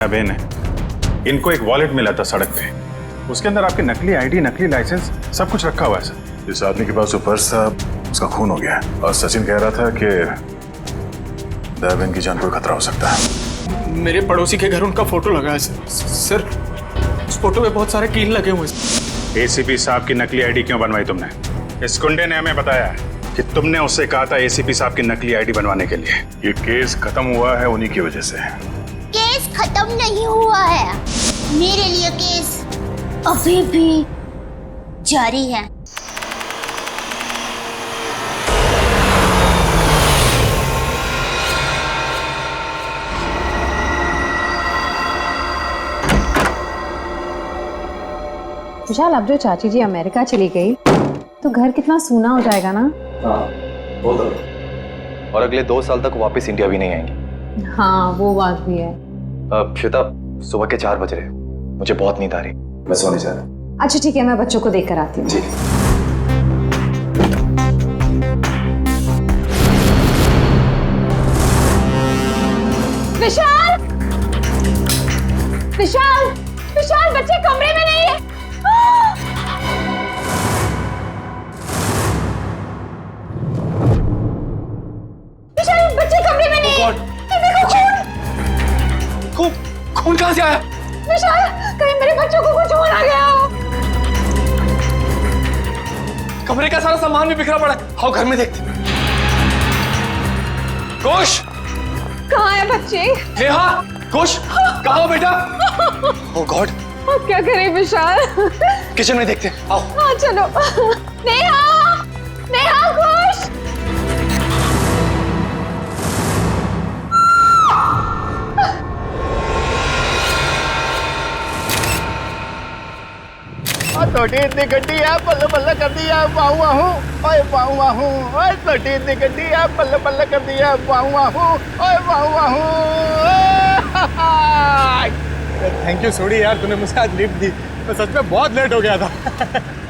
बहन है, इनको एक वॉलेट मिला था सड़क पे, उसके अंदर आपकी नकली आईडी, नकली लाइसेंस सब कुछ रखा हुआ है सर। इस आदमी के पास जो पर्स था उसका खून हो गया है और सचिन कह रहा था कि दया बहन की जान को खतरा हो सकता है। मेरे पड़ोसी के घर उनका फोटो लगा है सर। उस फोटो में बहुत सारे कील लगे हुए हैं। एसीपी साहब की नकली आईडी क्यों बनवाई तुमने? इस गुंडे ने हमें बताया कि तुमने उससे कहा था एसीपी साहब की नकली आईडी बनवाने के लिए। ये केस खत्म हुआ है उन्हीं की वजह से। केस खत्म नहीं हुआ है, मेरे लिए केस अभी भी जारी है। विशाल, अब जो चाची जी अमेरिका चली गई तो घर कितना सूना हो जाएगा ना। हाँ, बहुत ज़्यादा। और अगले 2 साल तक वापस इंडिया भी नहीं आएंगे। हाँ, वो बात भी है। श्वेता, सुबह के 4 बज रहे, मुझे बहुत नींद आ रही, मैं सोने जा रहा हूँ। अच्छा ठीक है, मैं बच्चों को देख कर आती हूँ। जी। विशाल, विशाल, विशाल, बच्चे कमरे में नहीं है। विशाल, बच्चे कमरे में नहीं है। देखो खून। खून कहाँ से आया? विशाल, कहीं मेरे बच्चों को कुछ हो ना गया हो। कमरे का सारा सामान भी बिखरा पड़ा है। आओ घर में देखते। घोष, कहाँ है बच्चे? नेहा, घोष, कहाँ हो बेटा? ओह गॉड, अब क्या करें विशाल? किचन में देखते हैं। आओ। हाँ चलो। नेहा, नेहा, घोष। छोटी इतनी गड्डी है, बल्ले बल्ले कर दी है, वाहू वाहू, ओए वाहू वाहू, ओए छोटी इतनी गड्डी है, बल्ले बल्ले कर दी है, वाहू वाहू, ओए वाहू वाहू। थैंक यू सोडी यार, तूने मुझे आज लिफ्ट दी। मैं सच में बहुत लेट हो गया था।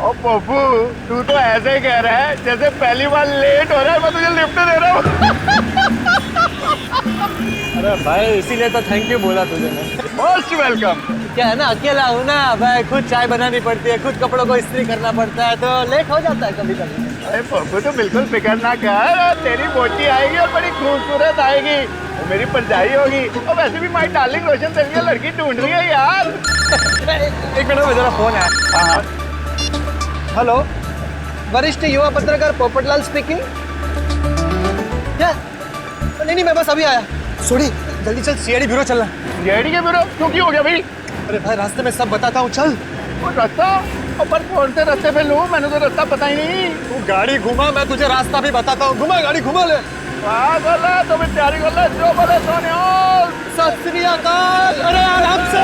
ओ पप्पू, तू तो ऐसे ही कह रहा है जैसे पहली बार लेट हो रहा है मैं तुझे लिफ्ट दे रहा हूँ। अरे भाई, इसीलिए तो थैंक यू बोला तुझे मैं। Most welcome. क्या है ना, अकेला हूँ ना भाई, खुद चाय बनानी पड़ती है, खुद कपड़ों को इस्त्री करना पड़ता है, तो लेट हो जाता है कभी कभी। अरे पप्पू तो बिल्कुल फिक्र ना कर, तेरी बोटी आएगी और बड़ी खूबसूरत आएगी, वो मेरी परछाई होगी। और वैसे भी माय डार्लिंग रोशन तेरे लिए लड़की ढूंढ रही है यार। एक मिनट में जरा फोन है। हाँ। हेलो, वरिष्ठ युवा पत्रकार पोपटलाल स्पीकिंग। क्या? नहीं, मैं बस अभी आया। सोडी, जल्दी चल, सीआईडी ब्यूरो चलना। सीआईडी के ब्यूरो? क्यों, की हो गया भाई? अरे भाई, रास्ते में सब बताता हूँ, चल। वो रास्ता? पर कौन से रास्ते पे लूं? मैंने तो रास्ता पता ही नहीं। तू गाड़ी घुमा, मैं तुझे रास्ता भी बताता हूँ। घुमा, गाड़ी घुमा ले। पागल है, तो मैं तैयारी कर ले, जो बोले सोने। सत श्री अकाल। अरे आराम से।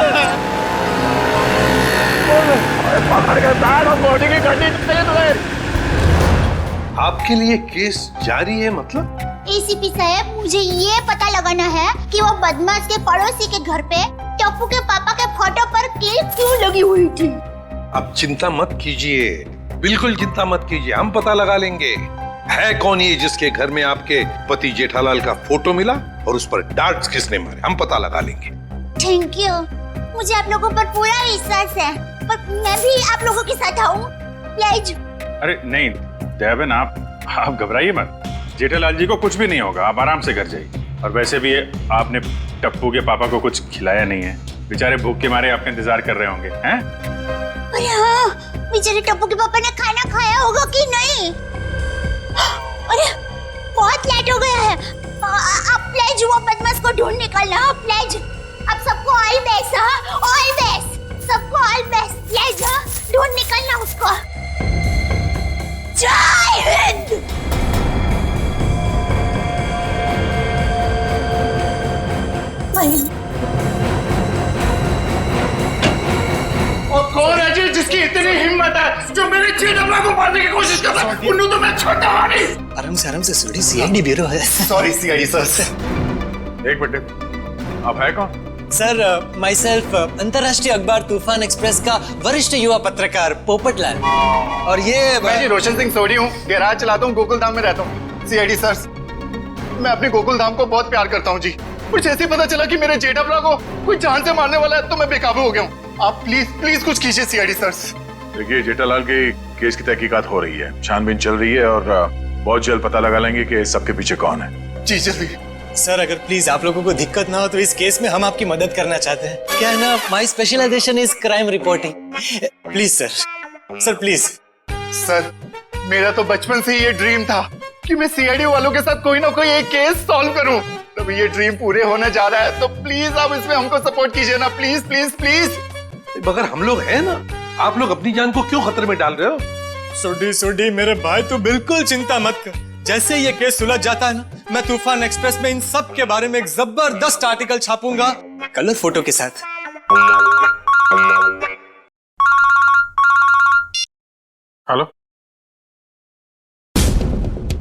पकड़ के बैठ और बॉडी की गड्डी चाहिए तुम्हें। आपके लिए केस जारी है मतलब? एसीपी साहब, मुझे ये पता लगाना है कि वो बदमाश के पड़ोसी के घर पे टप्पू के पापा के फोटो पर कील क्यों लगी हुई थी। आप चिंता मत कीजिए, बिल्कुल चिंता मत कीजिए, हम पता लगा लेंगे है कौन ये जिसके घर में आपके पति जेठालाल का फोटो मिला और उस पर डार्ट्स किसने मारे, हम पता लगा लेंगे। थैंक यू, मुझे आप लोगों पर पूरा विश्वास है, पर मैं भी आप लोगों के साथ आऊं प्लीज। अरे नहीं दया बहन, आप घबराइए मत, जेठालाल जी को कुछ भी नहीं होगा, आप आराम से घर जाइए। और वैसे भी आपने टप्पू के पापा को कुछ खिलाया नहीं है, बेचारे भूख के मारे आपका इंतजार कर रहे होंगे हैं? अरे हाँ, बेचारे टप्पू के पापा ने खाना खाया होगा कि नहीं? अरे बहुत लेट हो गया है, आप प्लीज वो बदमाश को ढूंढ निकालना, प्लीज। आप सबको ऑल बेस्ट, हाँ ऑल बेस्ट, सबको ऑल बेस्ट, प्लीज ढूंढ निकालना उसको। जय हिंद। और कौन है जी जिसकी इतनी हिम्मत है जो मेरे जेठालाल को मारने की कोशिश करता है? उन्हें तो मैं छोड़ता नहीं। आराम से सोडी, सीआईडी ब्यूरो है। Sorry CID sir. एक मिनट, आप है कौन? सर, माई सेल्फ अंतर्राष्ट्रीय अखबार तूफान एक्सप्रेस का वरिष्ठ युवा पत्रकार पोपटलाल। और ये मैं जी रोशन सिंह सोडी हूँ, गैराज चलाता हूँ, गोकुल धाम में रहता हूँ। सीआईडी सर, मैं अपने गोकुल धाम को बहुत प्यार करता हूँ जी। कुछ ऐसे ही पता चला कि मेरे जेठाभरा को कोई जान से मारने वाला है तो मैं बेकाबू हो गया हूँ। आप प्लीज प्लीज कुछ कीजिए सीआईडी सर। देखिए, जेठालाल के केस की तहकीकात हो रही है, छानबीन चल रही है और बहुत जल्द पता लगा लेंगे कि सबके पीछे कौन है। जी जल्दी। सर अगर प्लीज आप लोगों को दिक्कत ना हो तो इस केस में हम आपकी मदद करना चाहते हैं। क्या है ना, my specialization is crime reporting. Please sir, sir please. Sir मेरा तो बचपन से ही ये ड्रीम था कि मैं सीआईडी वालों के साथ कोई ना कोई एक केस सॉल्व करूं। तो ये ड्रीम पूरे होने जा रहा है, तो प्लीज आप इसमें हमको सपोर्ट कीजिए ना, प्लीज प्लीज प्लीज। मगर हम लोग हैं ना, आप लोग अपनी जान को क्यों खतरे में डाल रहे हो? सुडी मेरे भाई, तू बिल्कुल चिंता मत कर। जैसे ये केस सुलझ जाता है ना, मैं तूफान एक्सप्रेस में इन सब के बारे में एक जबरदस्त आर्टिकल छापूंगा कलर फोटो के साथ। हेलो,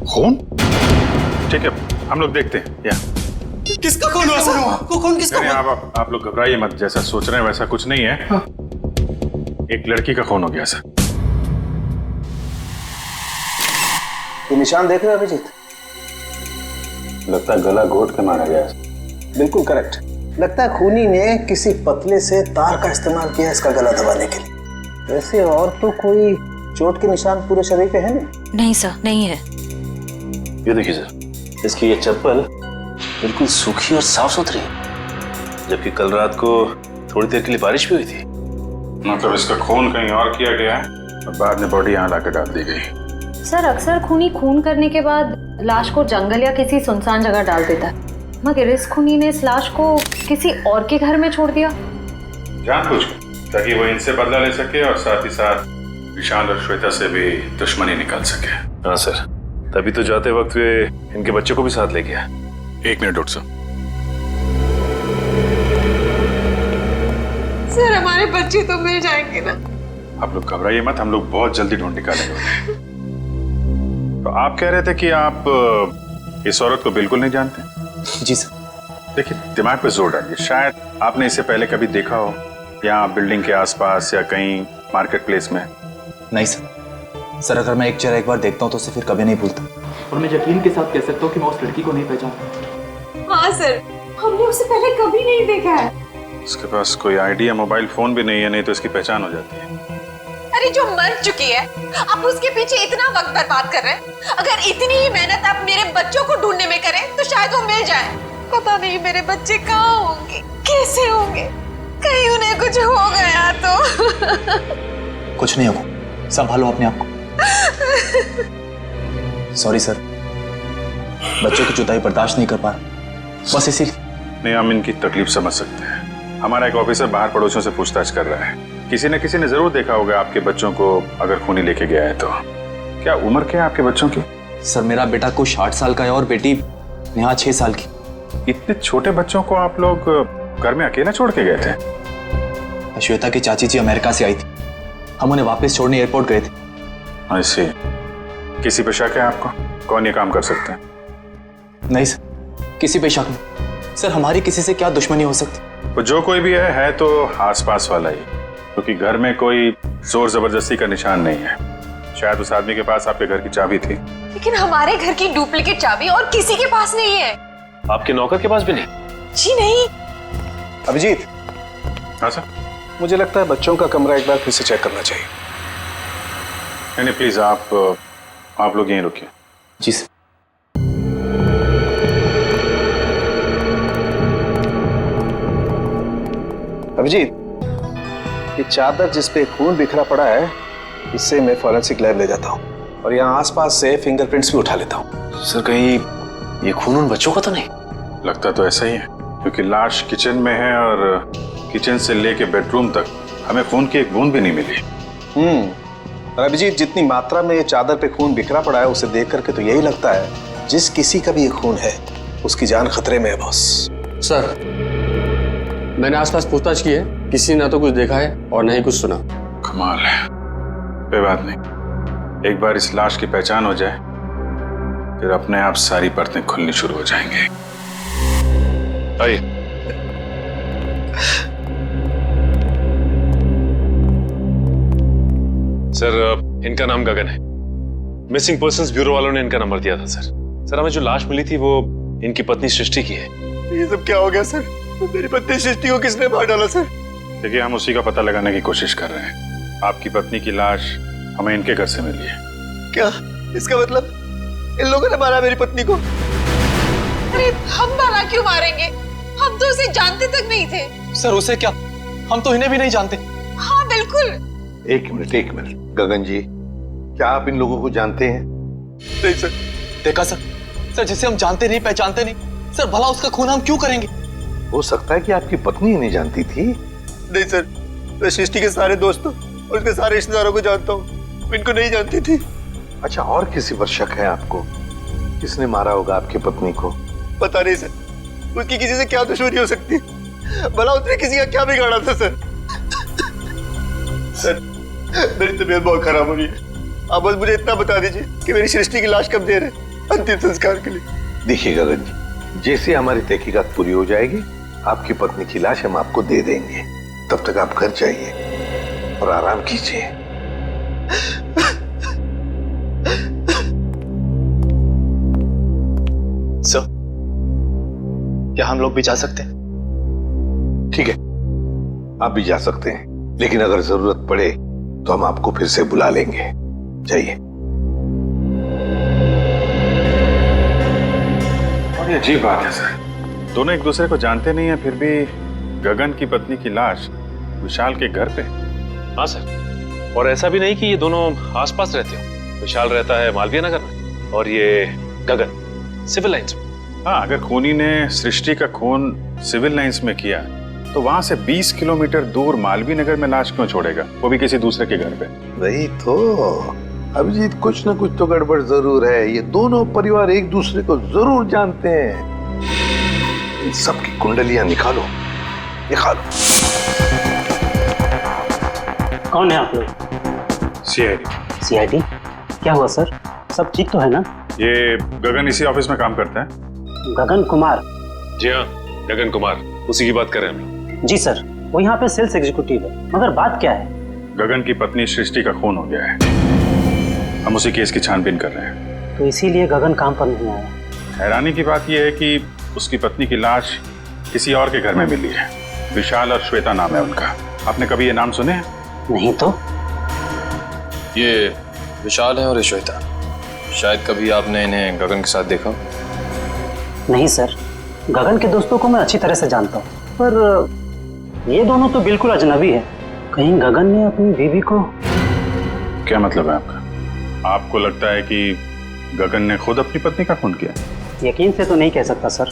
खून? ठीक है, हम लोग देखते हैं। या किसका खून हुआ सर? खून किसका नहीं, हुआ? आप लोग घबराइए मत, जैसा सोच रहे हैं वैसा कुछ नहीं है। एक लड़की का खून हो गया सर। ये निशान देख रहे हो अभिजीत? लगता है गला घोट के मारा गया। बिल्कुल करेक्ट। लगता है खूनी ने किसी पतले से तार का इस्तेमाल किया इसका गला दबाने के लिए। वैसे और तो कोई चोट के निशान पूरे शरीर पे है नहीं? नहीं सर, नहीं है। ये देखिए सर, इसकी ये चप्पल बिल्कुल सूखी और साफ सुथरी है, जबकि कल रात को थोड़ी देर के लिए बारिश भी हुई थी। मतलब इसका खून कहीं और किया गया है और बाद में बॉडी यहाँ लाकर डाल दी गई। सर अक्सर खूनी खून करने के बाद लाश को जंगल या किसी सुनसान जगह डाल देता है, मगर इस खूनी ने इस लाश को किसी और के घर में छोड़ दिया। जानबूझकर, ताकि वो इनसे बदला ले सके और साथ ही साथ विशाल और श्वेता से भी दुश्मनी निकाल सके। हाँ सर, तभी तो जाते वक्त वे इनके बच्चों को भी साथ ले गया। 1 मिनट डॉक्टर साहब। सर हमारे बच्चे तो मिल जाएंगे ना? आप लोग घबराइए मत, हम लोग बहुत जल्दी ढूंढ निकालेंगे उन्हें। तो आप कह रहे थे कि आप इस औरत को बिल्कुल नहीं जानते? जी सर। देखिए, दिमाग पे जोर डालिए, शायद आपने इसे पहले कभी देखा हो, यहाँ बिल्डिंग के आसपास या कहीं मार्केट प्लेस में। नहीं सर, सर अगर मैं एक चेहरा एक बार देखता हूँ तो उसे फिर कभी नहीं भूलता। और मैं यकीन के साथ कह सकता हूँ कि मैं उस लड़की को नहीं पहचानता। हाँ सर, हमने उसे पहले कभी नहीं देखा है। उसके पास कोई आईडी या मोबाइल फोन भी नहीं है, नहीं तो इसकी पहचान हो जाती है। अरे जो मर चुकी है, आप उसके पीछे इतना वक्त बर्बाद कर रहे हैं। अगर इतनी ही मेहनत आप मेरे बच्चों को ढूंढने में करें तो शायद वो मिल जाए। पता नहीं मेरे बच्चे कहाँ होंगे, कैसे होंगे, कहीं उन्हें कुछ हो गया तो। कुछ नहीं होगा, संभालो अपने आप को। सॉरी सर, बच्चों की जुदाई बर्दाश्त नहीं कर पा रहा, बस इसीलिए। नहीं, हम इनकी तकलीफ समझ सकते हैं। हमारा एक ऑफिसर बाहर पड़ोसियों से पूछताछ कर रहा है। किसी न किसी ने जरूर देखा होगा आपके बच्चों को, अगर खूनी लेके गया है तो। क्या उम्र क्या है आपके बच्चों की? सर मेरा बेटा कुछ 60 साल का है और बेटी नेहा 6 साल की। इतने छोटे बच्चों को आप लोग घर में अकेला छोड़ के गए थे? श्वेता की चाची जी अमेरिका से आई थी, हम उन्हें वापस छोड़ने एयरपोर्ट गए थे। ऐसे किसी पे शक है आपको? कौन ये काम कर सकते हैं? नहीं सर, किसी पे शक नहीं। सर हमारी किसी से क्या दुश्मनी हो सकती? वो जो कोई भी है तो आसपास वाला ही, क्योंकि घर में कोई जोर जबरदस्ती का निशान नहीं है। शायद उस आदमी के पास आपके घर की चाबी थी। लेकिन हमारे घर की डुप्लीकेट चाबी और किसी के पास नहीं है। आपके नौकर के पास भी नहीं? जी नहीं। अभिजीत। हाँ सर। मुझे लगता है बच्चों का कमरा एक बार फिर से चेक करना चाहिए। नहीं प्लीज, आप लोग यहीं रुकिए। जी सर। अभिजीत, ये चादर जिस पे खून बिखरा पड़ा है, इससे मैं फॉरेंसिक लैब ले जाता हूँ और यहाँ आसपास से फिंगरप्रिंट्स भी उठा लेता हूँ। सर कहीं ये खून उन बच्चों का तो नहीं? लगता तो ऐसा ही है, क्योंकि लाश किचन में है और किचन से लेके बेडरूम तक हमें खून की एक बूंद भी नहीं मिली। और अभिजीत, जितनी मात्रा में ये चादर पे खून बिखरा पड़ा है उसे देख करके तो यही लगता है जिस किसी का भी ये खून है उसकी जान खतरे में है बॉस। सर मैंने आसपास पूछताछ की है, किसी ने ना तो कुछ देखा है और ना ही कुछ सुना। कमाल है। कोई बात नहीं, एक बार इस लाश की पहचान हो जाए फिर अपने आप सारी परतें खुलनी शुरू हो जाएंगी। आइए। सर इनका नाम गगन है। मिसिंग पर्संस ब्यूरो वालों ने इनका नंबर दिया था सर। सर हमें जो लाश मिली थी वो इनकी पत्नी सृष्टि की है। ये सब क्या हो गया सर? मेरी पत्नी सृष्टि को किसने मार डाला सर? देखिए, हम उसी का पता लगाने की कोशिश कर रहे हैं। आपकी पत्नी की लाश हमें इनके घर से मिली है। क्या इसका मतलब इन लोगों ने मारा मेरी पत्नी को? अरे हम भला क्यों मारेंगे? हम तो उसे जानते तक नहीं थे। सर उसे क्या, हम तो इन्हें भी नहीं जानते। हाँ बिल्कुल। एक मिनट गगन जी, क्या आप इन लोगों को जानते हैं? नहीं सर। देखा सर जिसे हम जानते नहीं पहचानते नहीं सर, भला उसका खून हम क्यों करेंगे? हो सकता है कि आपकी पत्नी ही नहीं जानती थी। नहीं सर, मैं सृष्टि के सारे दोस्तों और उसके सारे रिश्तेदारों को जानता हूँ, इनको नहीं जानती थी। अच्छा, और किसी पर शक है आपको? किसने मारा होगा आपकी पत्नी को? पता नहीं सर, उसकी किसी से क्या दुश्मनी हो सकती है? भला उसने किसी का क्या बिगाड़ा था सर? सर मेरी तबीयत बहुत खराब हो रही है, आप बस मुझे इतना बता दीजिए कि मेरी सृष्टि की लाश कब दे रहे अंतिम संस्कार के लिए। देखिए गगन जी, जैसे हमारी तहकीकात पूरी हो जाएगी आपकी पत्नी की लाश हम आपको दे देंगे। तब तक आप घर जाइए और आराम कीजिए। सर, क्या हम लोग भी जा सकते हैं? ठीक है, आप भी जा सकते हैं, लेकिन अगर जरूरत पड़े तो हम आपको फिर से बुला लेंगे। जाइए। और ये अजीब बात है सर, दोनों एक दूसरे को जानते नहीं है, फिर भी गगन की पत्नी की लाश विशाल के घर पे। हाँ सर, और ऐसा भी नहीं कि ये दोनों आसपास रहते हो। विशाल रहता है मालवीय नगर में और ये गगन सिविल लाइंस में। हाँ, अगर खूनी ने सृष्टि का खून सिविल लाइंस में किया तो वहां से 20 किलोमीटर दूर मालवीय नगर में लाश क्यों छोड़ेगा, वो भी किसी दूसरे के घर पे? वही तो अभिजीत, कुछ ना कुछ तो गड़बड़ जरूर है। ये दोनों परिवार एक दूसरे को जरूर जानते हैं। इन सबकी कुंडलियां निकालो। कौन है आप लोग? सीआईडी। सीआईडी? क्या हुआ सर? सब ठीक तो है ना? ये गगन इसी ऑफिस में काम करता है। गगन कुमार? जी हाँ, गगन कुमार, उसी की बात कर रहे हैं हम लोग। जी सर, वो यहाँ पे सेल्स एग्जीक्यूटिव है। मगर बात क्या है? गगन की पत्नी सृष्टि का खून हो गया है, हम उसी केस की छानबीन कर रहे हैं। तो इसीलिए गगन काम पर नहीं आया। हैरानी की बात यह है कि उसकी पत्नी की लाश किसी और के घर में मिली है। विशाल और श्वेता नाम है उनका। आपने कभी ये नाम सुने हैं? नहीं तो। ये विशाल है और ये श्वेता। शायद कभी आपने इन्हें गगन के साथ देखा? नहीं सर, गगन के दोस्तों को मैं अच्छी तरह से जानता हूँ, पर ये दोनों तो बिल्कुल अजनबी है। कहीं गगन ने अपनी बीवी को... क्या मतलब है आपका? आपको लगता है कि गगन ने खुद अपनी पत्नी का खून किया? यकीन से तो नहीं कह सकता सर,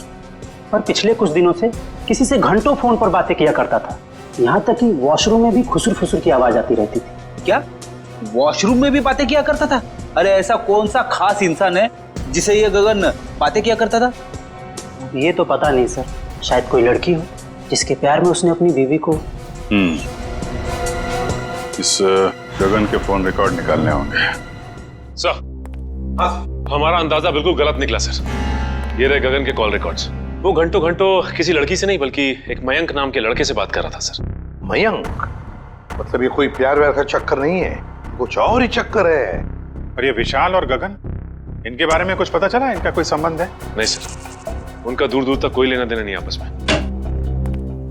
पर पिछले कुछ दिनों से किसी से घंटों फोन पर बातें किया करता था। यहाँ तक कि वॉशरूम में भी खुसुर फुसुर की आवाज आती रहती थी। क्या वॉशरूम में भी बातें किया करता था? अरे ऐसा कौन सा खास इंसान है जिसे ये गगन बातें किया करता था? ये तो पता नहीं सर, शायद कोई लड़की हो जिसके प्यार में उसने अपनी बीवी को... इस गगन के फोन रिकॉर्ड निकालने होंगे। सर, हमारा अंदाजा बिल्कुल गलत निकला सर। ये रहे गगन के कॉल रिकॉर्ड्स। वो घंटों घंटों किसी लड़की से नहीं बल्कि एक मयंक नाम के लड़के से बात कर रहा था सर। मयंक? मतलब ये कोई प्यार व्यार का चक्कर नहीं है, कुछ और ही चक्कर है। और ये विशाल और गगन, इनके बारे में कुछ पता चला? इनका कोई संबंध है? नहीं सर, उनका दूर दूर तक कोई लेना देना नहीं आपस में।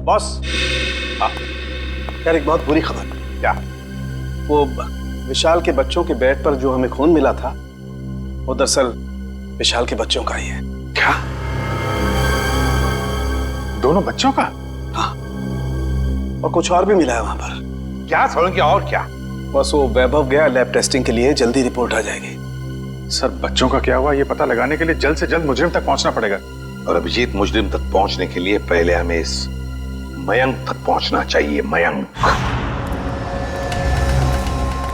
बॉस, यार एक बहुत बुरी खबर। क्या? वो विशाल के बच्चों के बेड पर जो हमें खून मिला था वो दरअसल विशाल के बच्चों का ही है। क्या? दोनों बच्चों का? हाँ, और कुछ और भी मिला है वहां पर। क्या सोलंकी? और क्या? बस वो वैभव गया लैब टेस्टिंग के लिए, जल्दी रिपोर्ट आ जाएगी। सर, बच्चों का क्या हुआ ये पता लगाने के लिए जल्द से जल्द मुजरिम तक पहुंचना पड़ेगा। और अभिजीत, मुजरिम तक पहुंचने के लिए पहले हमें इस मयंक तक पहुंचना चाहिए। मयंक।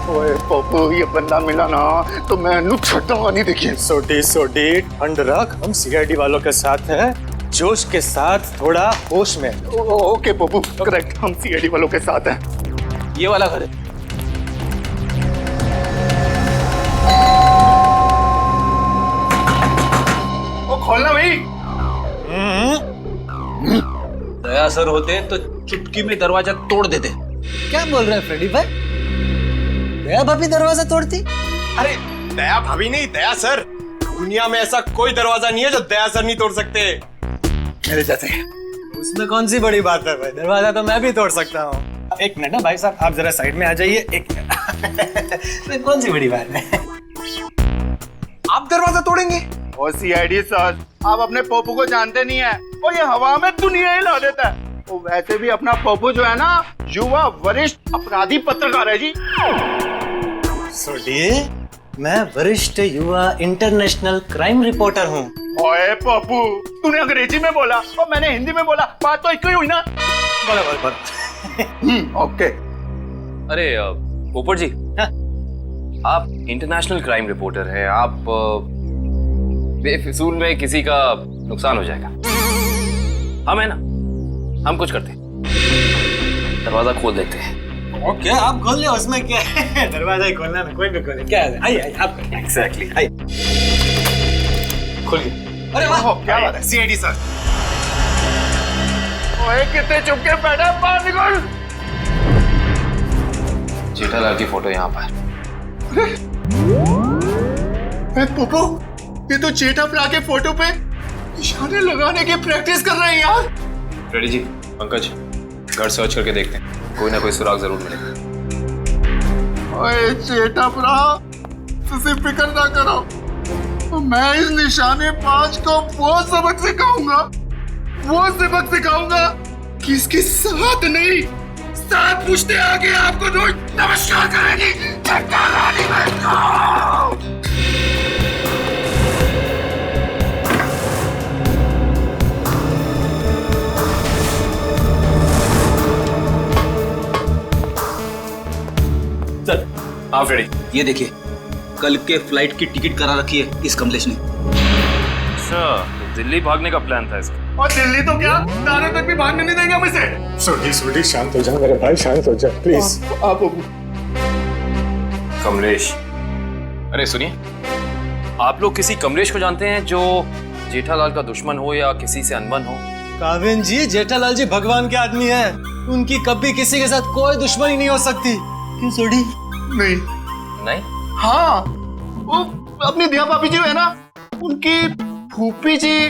ओए पप्पू, ये बंदा मिला ना तो मैं नुक छूटूंगा नहीं। देखिए सोडी ठंड रख, हम सीआईडी वालों के साथ हैं। जोश के साथ, थोड़ा होश में। ओके पप्पू, करेक्ट, हम सीआईडी वालों के साथ हैं। ये वाला घर है। ओ खोलना भाई। दया सर होते तो चुटकी में दरवाजा तोड़ देते। क्या बोल रहे हैं फ्रेडी भाई? दया भाभी दरवाजा तोड़ती? अरे दया भाभी नहीं, दया सर। दुनिया में ऐसा कोई दरवाजा नहीं है जो दया सर नहीं तोड़ सकते। मेरे चाचा उसमें कौन सी बड़ी बात है भाई, दरवाजा तो मैं भी तोड़ सकता हूँ। एक मिनट ना भाई साहब, आप जरा साइड में आ जाइए, एक मिनट। कौन सी बड़ी बात है, आप दरवाजा तोड़ेंगे? ओ सीआईडी सर, आप अपने पप्पू को जानते नहीं है, और ये हवा में दुनिया हिला देता है। तो वैसे भी अपना पप्पू जो है ना, युवा वरिष्ठ अपराधी पत्रकार है जी। सुनिए, मैं वरिष्ठ युवा इंटरनेशनल क्राइम रिपोर्टर हूँ। ओए पप्पू, तूने अंग्रेजी में बोला और मैंने हिंदी में बोला, बात तो एक ही हुई ना। बराबर। ओके। अरे पोपट जी, आप इंटरनेशनल क्राइम रिपोर्टर हैं, आप बेफिजूल में किसी का नुकसान हो जाएगा। हम है ना, हम कुछ करते हैं, दरवाजा खोल देते हैं। ओके, आप खोल ले, उसमें क्या है, दरवाजा ही खोलना है, कोई भी खोले, क्या है? आइए आप। एग्जैक्टली। आइए, खोलिए। अरे वाह, क्या बात है, सीआईडी सर। ओए कितने चुप के बैठा, बाहर निकल। जेठालाल की फोटो यहाँ पर। पप्पू, ये तो जेठालाल के फोटो पे निशाने लगाने की प्रैक्टिस कर रहे हैं यार। रेडी जी, पंकज घर सर्च करके देखते हैं, कोई ना कोई सुराग जरूर मिलेगा। ओए जेठालाल, तुझे फिक्र ना करो, तो मैं इस निशाने बाज को वो सबक सिखाऊंगा कि इसके साथ नहीं, साथ पूछते आगे आपको रोज नमस्कार करेगी। सर आप रेडी? ये देखिए, कल के फ्लाइट की टिकट करा रखी है इस कमलेश ने। अच्छा, तो दिल्ली भागने का प्लान था इसका। और दिल्ली तो क्या, दाने तक भी भागने नहीं देंगे हम इसे। सोडी शांत हो जा मेरे भाई, शांत हो जा प्लीज। आप कमलेश, अरे सुनिए, आप लोग किसी कमलेश को जानते हैं जो जेठालाल का दुश्मन हो या किसी से अनबन हो? काविन जी, जेठालाल जी भगवान के आदमी हैं, उनकी कभी किसी के साथ कोई दुश्मनी नहीं हो सकती। क्यों सोडी? नहीं? हाँ, वो अपनी दिया भाभी जी है ना, उनकी फूफी जी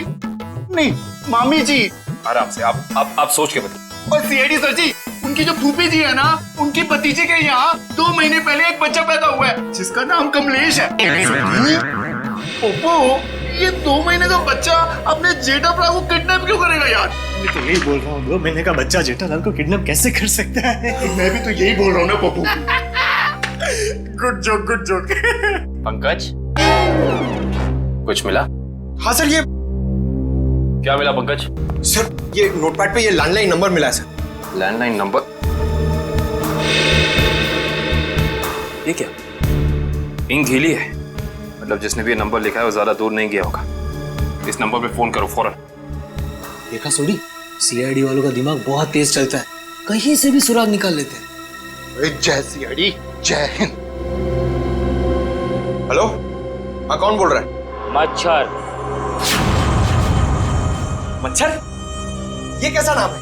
नहीं, मामी जी। आराम से, आप सोच के बताइए। और सीआईडी सर जी, उनकी जो फूफी जी है ना, उनकी भतीजे के यहाँ 2 महीने पहले एक बच्चा पैदा हुआ है जिसका नाम कमलेश है। ओप्पो, ये 2 महीने का बच्चा अपने जेठालाल को किडनैप क्यों करेगा यार? मैं तो यही बोल रहा हूँ, 2 महीने का बच्चा जेठालाल को किडनैप कैसे कर सकता है? मैं भी तो यही बोल रहा हूँ ना Pappu. Good joke, good joke. Pankaj, कुछ मिला? हाँ सर, ये क्या मिला पंकज? सर, ये नोटपैड पे ये लैंडलाइन नंबर मिला है सर। Landline number? ये क्या? इंक गीली है, मतलब जिसने भी ये नंबर लिखा है वो ज्यादा दूर नहीं गया होगा। इस नंबर पे फोन करो फौरन। देखा सोडी, सीआईडी वालों का दिमाग बहुत तेज चलता है, कहीं से भी सुराग निकाल लेते हैं। जय सीआईडी, जय हिंद। हेलो, हाँ कौन बोल रहा है? मच्छर। मच्छर? ये कैसा नाम है?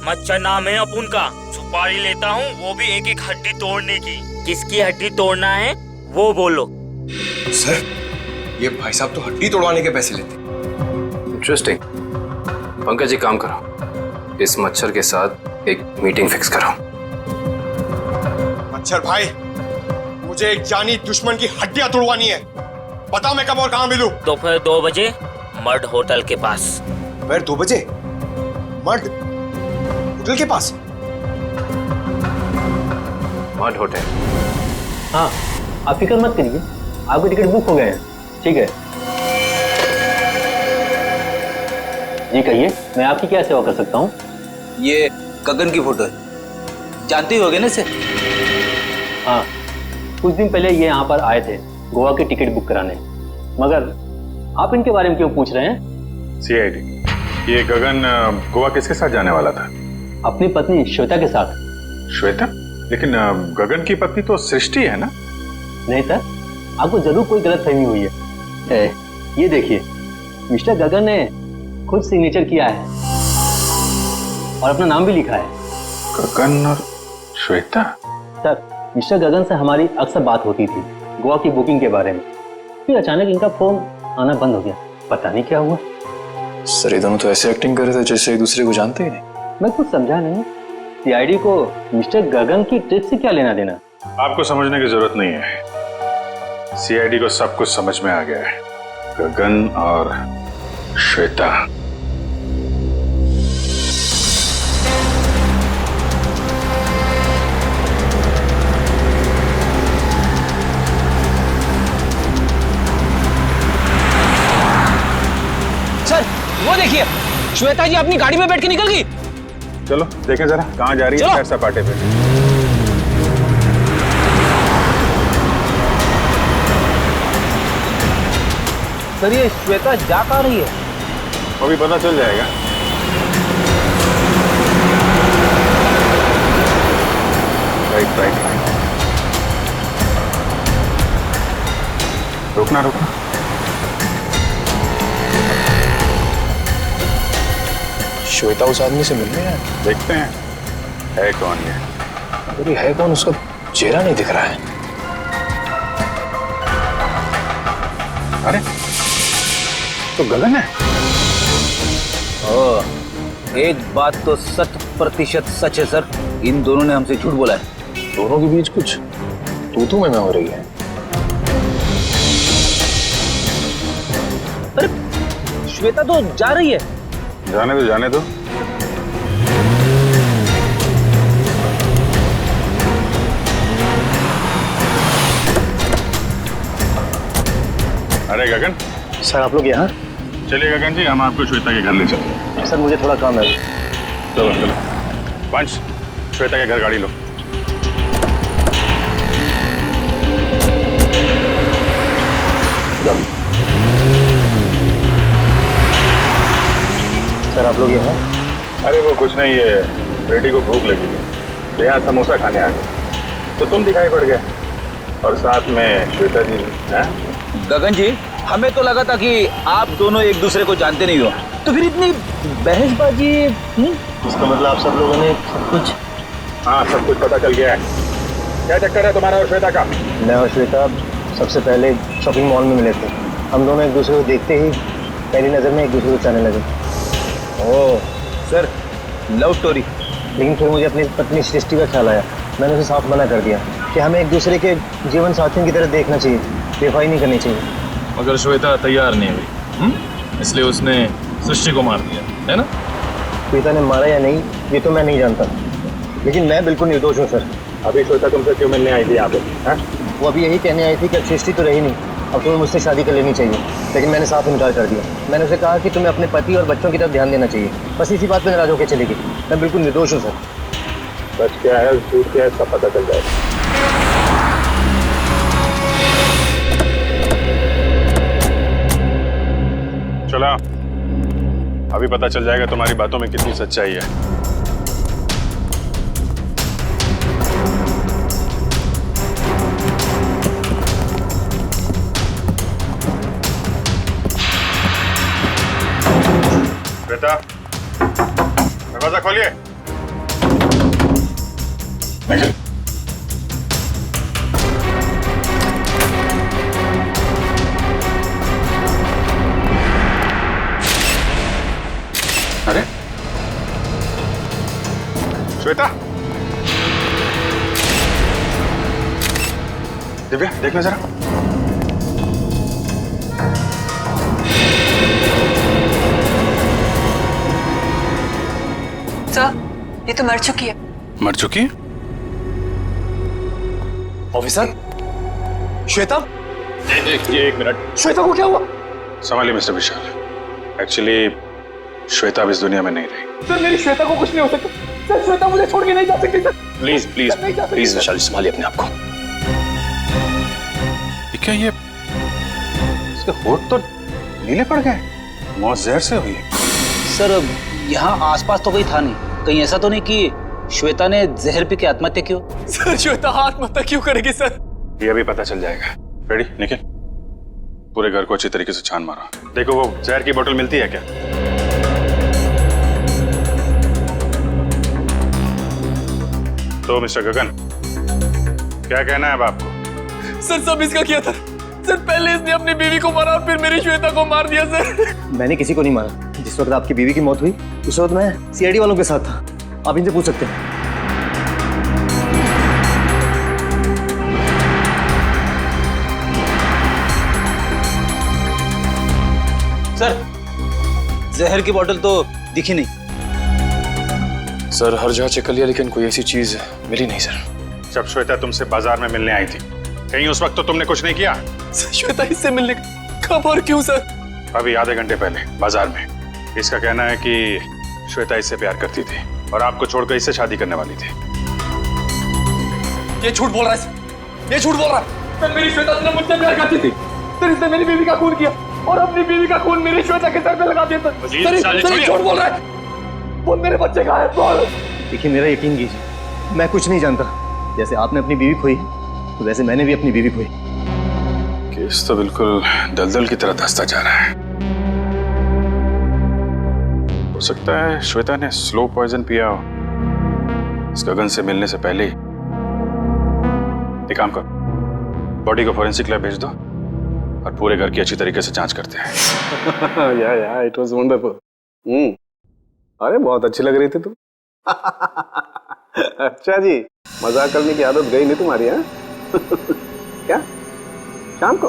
मच्छर नाम है अपुन का। सुपारी लेता हूँ, वो भी एक एक हड्डी तोड़ने की। किसकी हड्डी तोड़ना है वो बोलो। सर, ये भाई साहब तो हड्डी तोड़वाने के पैसे लेते। इंटरेस्टिंग। पंकज जी, काम करो, इस मच्छर के साथ एक मीटिंग फिक्स करो। मच्छर भाई, मुझे एक जानी दुश्मन की हड्डियां तोड़वानी है, बता मैं कब और कहां मिलूं? दोपहर 2 बजे मर्ड होटल के पास। दोपहर 2 बजे मर्ड होटल के पास? Mud hotel? हाँ, आप फिक्र मत करिए, आपके टिकट बुक हो गए हैं। ठीक है जी, कहिए मैं आपकी क्या सेवा कर सकता हूँ? ये गगन की फोटो है, जानते ही होगे ना इसे? हाँ, कुछ दिन पहले ये यहाँ पर आए थे गोवा की टिकट बुक कराने, मगर आप इनके बारे में क्यों पूछ रहे हैं? सीआईडी, ये गगन गोवा किसके साथ जाने वाला था? अपनी पत्नी श्वेता के साथ। श्वेता? लेकिन गगन की पत्नी तो सृष्टि है ना? नहीं सर, आपको जरूर कोई गलतफहमी हुई है। ये देखिए, मिस्टर गगन ने खुद सिग्नेचर किया है और अपना नाम भी लिखा है। गगन और श्वेता? सर, मिस्टर गगन से हमारी अक्सर बात होती थी गोवा की बुकिंग के बारे में, फिर अचानक इनका फोन आना बंद हो गया, पता नहीं क्या हुआ। सर ये दोनों तो ऐसे एक्टिंग कर रहे थे जैसे एक दूसरे को जानते ही नहीं। मैं कुछ समझा नहीं। सीआईडी को मिस्टर गगन की ट्रिक से क्या लेना देना? आपको समझने की जरूरत नहीं है, सीआईडी को सब कुछ समझ में आ गया है। गगन और श्वेता। सर वो देखिए, श्वेता जी अपनी गाड़ी में बैठ के निकल गई। चलो देखें जरा कहाँ जा रही है सैर सपाटे पे। सर ये श्वेता जा कहाँ रही है? अभी पता चल जाएगा। राइट राइट राइट, रुकना रुकना। श्वेता उस आदमी से मिलने है। देखते हैं है कौन ये। अरे है कौन, उसका चेहरा नहीं दिख रहा है। अरे तो गगन है। एक बात तो 100% सच है सर, इन दोनों ने हमसे झूठ बोला है। दोनों के बीच कुछ तू में हो रही है। अरे श्वेता तो जा रही है। जाने दो जाने दो। अरे गगन। सर आप लोग यहाँ? चलिए गगन जी, हम आपको श्वेता के घर ले चलते हैं। सर मुझे थोड़ा काम है। चलो चलो पंच, श्वेता के घर गाड़ी लो। सर आप लोग यहाँ? अरे वो कुछ नहीं, ये बेटी को भूख लगी थी तो यहाँ समोसा खाने आ गए, तो तुम दिखाई पड़ गए और साथ में श्वेता जी। गगन जी हमें तो लगा था कि आप दोनों एक दूसरे को जानते नहीं हो, तो फिर इतनी बहसबाजी। इसका मतलब आप सब लोगों ने सब कुछ? हाँ सब कुछ पता चल गया है। क्या चक्कर है तुम्हारा और श्वेता का? मैं और श्वेता सबसे पहले शॉपिंग मॉल में मिले थे। हम दोनों एक दूसरे को देखते ही पहली नज़र में एक दूसरे को चाहने लगे। Oh sir, love story. लेकिन फिर मुझे अपनी पत्नी सृष्टि का ख्याल आया। मैंने उसे साफ मना कर दिया कि हमें एक दूसरे के जीवन साथियों की तरह देखना चाहिए, बेवफाई नहीं करनी चाहिए। मगर श्वेता तैयार नहीं हुई, इसलिए उसने सृष्टि को मार दिया, है ना? श्वेता ने मारा या नहीं ये तो मैं नहीं जानता, लेकिन मैं बिल्कुल निर्दोष हूँ सर। अभी श्वेता तुमसे क्यों मिलने आई थी यहाँ पे? वो अभी यही कहने आई थी कि अब सृष्टि तो रही नहीं, अब तुम्हें मुझसे शादी कर लेनी चाहिए। लेकिन मैंने साफ इनकार कर दिया। मैंने उसे कहा कि तुम्हें अपने पति और बच्चों की तरफ ध्यान देना चाहिए। बस इसी बात पे नाराज होकर चली गई। मैं बिल्कुल निर्दोष हूँ सर। सच क्या है झूठ क्या है सब पता चल जाएगा। चलो अभी पता चल जाएगा तुम्हारी बातों में कितनी सच्चाई है। बेटा दरवाजा खोलिए। अरे श्वेता, दिव्या देखना जरा। सर ये तो मर चुकी है। मर चुकी है? ऑफिसर श्वेता? एक मिनट। श्वेता को क्या हुआ? संभालिए मिस्टर विशाल। एक्चुअली श्वेता अब इस दुनिया में नहीं रही। सर मेरी श्वेता को कुछ नहीं हो सकता सर। श्वेता मुझे छोड़ के नहीं जा सकती सर। प्लीज प्लीज प्लीज विशाल संभालिए अपने आप को। क्या ये इसके होठ तो नीले पड़ गए, मौत जहर से हुई? सर यहाँ आसपास तो कोई था नहीं, कहीं ऐसा तो नहीं कि श्वेता ने जहर पी के आत्महत्या की हो? सर श्वेता आत्महत्या क्यों करेगी सर? ये अभी पता चल जाएगा। रेडी निखिल, पूरे घर को अच्छी तरीके से छान मारो। देखो वो जहर की बोतल मिलती है क्या? तो मिस्टर गगन क्या कहना है अब आपको? सर सब इसका किया था सर। पहले इसने अपनी बीवी को मारा और फिर मेरी श्वेता को मार दिया सर। मैंने किसी को नहीं मारा। जिस वक्त आपकी बीवी की मौत हुई उस वक्त मैं सीआईडी वालों के साथ था। आप इनसे पूछ सकते हैं। सर, जहर की बोतल तो दिखी नहीं। सर हर जगह चेक कर लिया लेकिन कोई ऐसी चीज मिली नहीं सर। जब श्वेता तुमसे बाजार में मिलने आई थी कहीं उस वक्त तो तुमने कुछ नहीं किया? श्वेता इससे मिलने कब और क्यों सर? अभी आधे घंटे पहले बाजार में। इसका कहना है कि श्वेता इससे प्यार करती थी और आपको छोड़कर इससे शादी करने वाली थी। ये झूठ बोल रहा है, ये झूठ बोल रहा है। सर मेरी श्वेता से मुझसे प्यार करती थी, फिर इसने मेरी बीवी का खून किया और अपनी बीवी का खून मेरी श्वेता के सर पे लगा दिया। सर झूठ बोल रहा है। वो मेरे बच्चे का है। बोल। देखिए मेरा यकीन कीजिए, मैं कुछ नहीं जानता। जैसे आपने अपनी बीवी खोई तो वैसे मैंने भी अपनी बीवी खोई। केस तो बिल्कुल दलदल की तरह धंसता जा रहा है। हो सकता है श्वेता ने स्लो पॉइजन पिया हो इस गगन से मिलने से पहले ही। एक काम कर, बॉडी को फोरेंसिक लैब भेज दो और पूरे घर की अच्छी तरीके से जांच करते हैं। या इट वाज वंडरफुल। अरे बहुत अच्छी लग रही थी तुम। अच्छा जी, मजाक करने की आदत गई नहीं तुम्हारी? है क्या शाम को?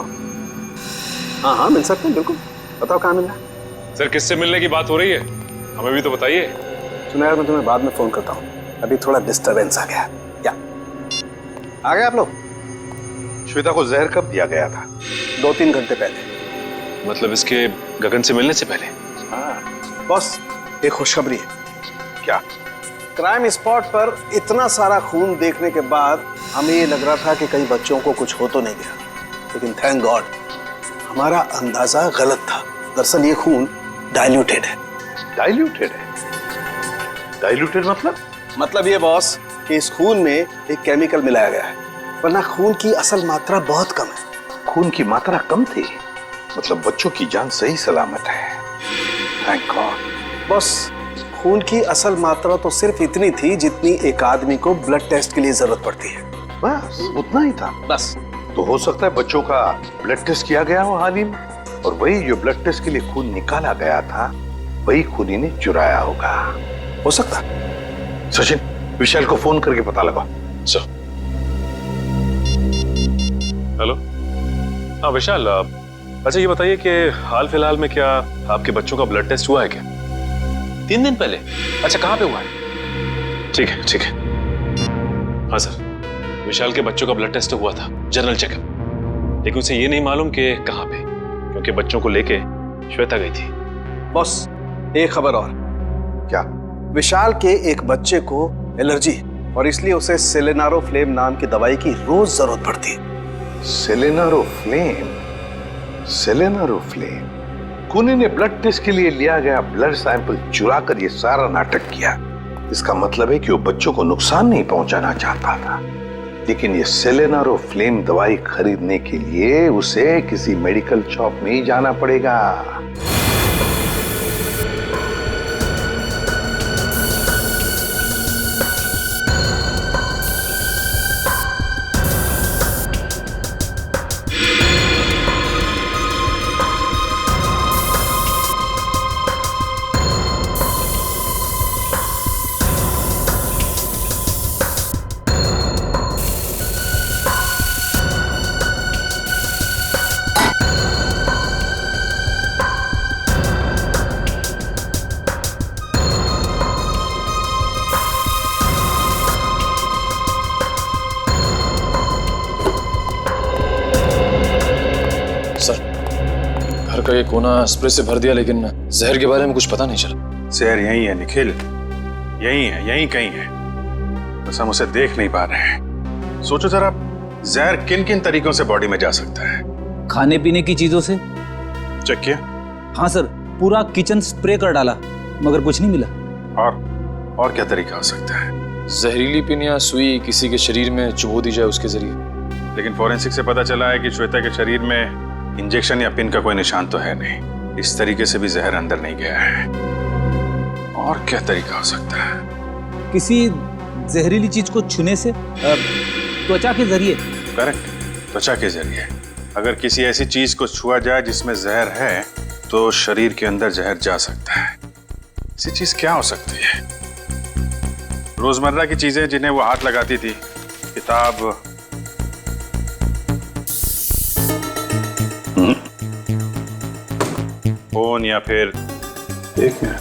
हाँ मिल सकते हैं, बिल्कुल। बताओ कहाँ मिलना? सर किससे मिलने की बात हो रही है, हमें भी तो बताइए। सुनो यार, मैं तुम्हें बाद में फोन करता हूँ, अभी थोड़ा डिस्टरबेंस आ गया। क्या आ गए आप लोग? श्वेता को जहर कब दिया गया था? 2-3 घंटे पहले। मतलब इसके गगन से मिलने से पहले? हाँ बॉस, एक खुशखबरी है। क्या? क्राइम स्पॉट पर इतना सारा खून देखने के बाद हमें ये लग रहा था कि कई बच्चों को कुछ हो तो नहीं गया, लेकिन थैंक गॉड हमारा अंदाजा गलत था। दरअसल ये खून डाइल्यूटेड है। डाइल्यूटेड है? डाइल्यूटेड मतलब ये बॉस कि इस खून में एक केमिकल मिलाया गया है, वरना खून की असल मात्रा बहुत कम है। खून की मात्रा कम थी, मतलब बच्चों की जान सही सलामत है। Thank God. बॉस खून की असल मात्रा तो सिर्फ इतनी थी जितनी एक आदमी को ब्लड टेस्ट के लिए जरूरत पड़ती है। बस उतना ही था? बस। तो हो सकता है बच्चों का ब्लड टेस्ट किया गया हो हाल ही में, और वही जो ब्लड टेस्ट के लिए खून निकाला गया था वही खूनी ने चुराया होगा। हो सकता। सचिन, विशाल को फोन करके पता लगाओ। सर। हेलो। हाँ विशाल, अच्छा ये बताइए कि हाल फिलहाल में क्या आपके बच्चों का ब्लड टेस्ट हुआ है क्या? 3 दिन पहले? अच्छा कहाँ पे हुआ है? ठीक है ठीक है। हाँ सर, विशाल के बच्चों का ब्लड टेस्ट हुआ था, जनरल चेकअप, लेकिन उसे ये नहीं मालूम कि कहाँ पे, क्योंकि बच्चों को लेके श्वेता गई थी। बॉस एक खबर और। क्या? विशाल के एक बच्चे को एलर्जी और इसलिए उसे सेलेनारोफ्लेम नाम की दवाई की रोज जरूरत पड़ती है। सेलेनारोफ्लेम? सेलेनारोफ्लेम? खूनी ने ब्लड टेस्ट के लिए लिया गया ब्लड सैंपल चुरा कर ये सारा नाटक किया। इसका मतलब है कि वो बच्चों को नुकसान नहीं पहुंचाना चाहता था, लेकिन ये सेलेनारोफ्लेम दवाई खरीदने के लिए उसे किसी मेडिकल शॉप में ही जाना पड़ेगा। का ये कोना स्प्रे से भर दिया, लेकिन जहर के बारे में कुछ पता नहीं चला। जहर यहीं है निखिल, यहीं है, यहीं कहीं है, बस हम उसे देख नहीं पा रहे हैं। सोचो जरा, जहर किन किन तरीकों से बॉडी में जा सकता है? खाने पीने की चीजों से। चेक किया? हाँ सर, पूरा किचन स्प्रे कर डाला मगर कुछ नहीं मिला। और क्या तरीका हो सकता है? जहरीली पिन या सुई किसी के शरीर में चुभो दी जाए उसके जरिए। लेकिन फोरेंसिक से पता चला है कि श्वेता के शरीर में इंजेक्शन या पिन का कोई निशान तो है नहीं। इस तरीके से भी जहर अंदर नहीं गया है। और क्या तरीका हो सकता है? किसी जहरीली चीज को छूने से, त्वचा के जरिए। करेक्ट, त्वचा के जरिए। अगर किसी ऐसी चीज को छुआ जाए जिसमें जहर है तो शरीर के अंदर जहर जा सकता है। ऐसी चीज क्या हो सकती है? रोजमर्रा की चीजें जिन्हें वो हाथ लगाती थी, किताब, फोन, या फिर एक मिनट,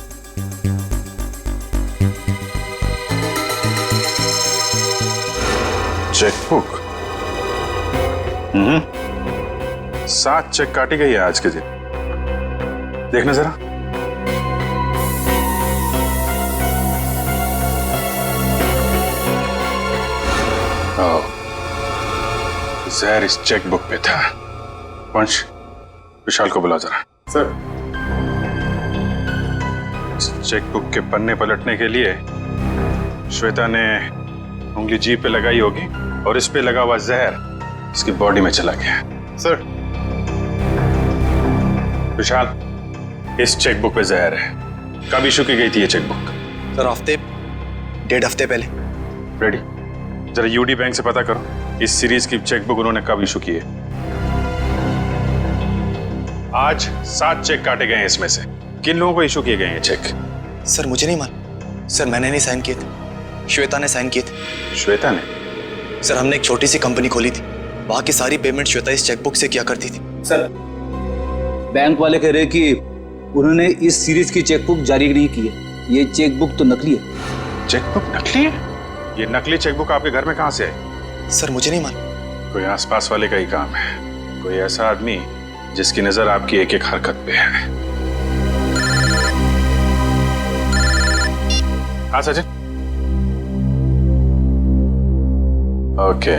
चेकबुक। 7 चेक काटी गई है आज के दिन। देखना जरा। जहर इस चेकबुक पे था। वंश, विशाल को बुला जरा। सर। इस चेकबुक के पन्ने पलटने के लिए श्वेता ने उंगली जीभ पे लगाई होगी और इस पे लगा हुआ जहर इसकी बॉडी में चला गया। सर। विशाल, इस चेकबुक पे जहर है। कब इशू की गई थी ये चेकबुक? सर हफ्ते, 1.5 हफ्ते पहले। रेडी, जरा यूडी बैंक से पता करो इस सीरीज की चेकबुक उन्होंने कब इशू की है। आज 7 चेक काटे गए हैं इसमें से। किन लोगों को इशू किए गए हैं चेक? सर मुझे नहीं मालूम। सर मैंने नहीं साइन किए थे, श्वेता ने साइन किए थे। श्वेता ने? सर हमने एक छोटी सी कंपनी खोली थी, वहां की सारी पेमेंट श्वेता इस चेकबुक से किया करती थी। सर बैंक वाले कह रहे कि उन्होंने इस सीरीज की चेकबुक जारी नहीं की है। ये चेकबुक तो नकली है। चेकबुक नकली है? ये नकली चेकबुक आपके घर में कहां से आई? सर मुझे नहीं मालूम। कोई आसपास वाले का ही काम है। कोई ऐसा आदमी जिसकी नजर आपकी एक एक हरकत पे है। हाँ सचिन। ओके,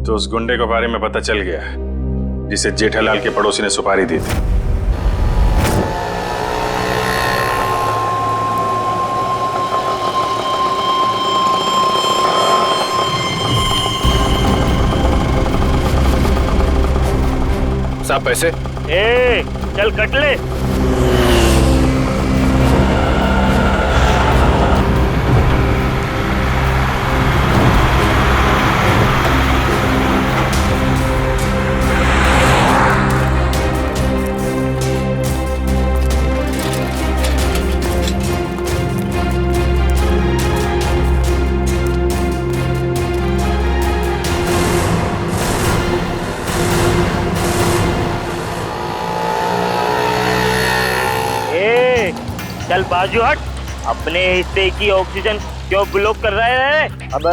तो उस गुंडे के बारे में पता चल गया जिसे जेठालाल के पड़ोसी ने सुपारी दी थी। साहब पैसे? ए, चल कट ले। चल बाजू हट। अपने हिस्से की ऑक्सीजन क्यों ब्लॉक कर रहे हैं? अबे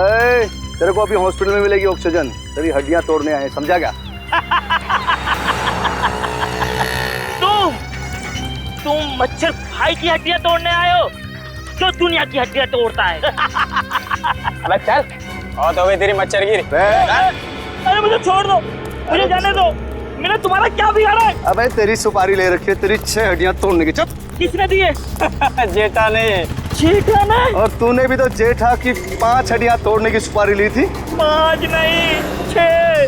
तेरे को अभी हॉस्पिटल में मिलेगी ऑक्सीजन, तेरी हड्डियां तोड़ने आए, समझा क्या? तुम मच्छर भाई की हड्डियां तोड़ने आए हो जो दुनिया की हड्डियां तोड़ता है। अबे चल, और तो तेरी मच्छर गिरी। अरे मुझे छोड़ दो, मुझे जाने दो। मैंने तुम्हारा क्या बिगाड़ा है? अबे तेरी सुपारी ले रखी है, तेरी 6 हड्डियां तोड़ने की। चुप। किसने दिए? जेठा ने। जेठा ने? और तूने भी तो जेठा की 5 हड्डियां तोड़ने की सुपारी ली थी। 5 नहीं 6।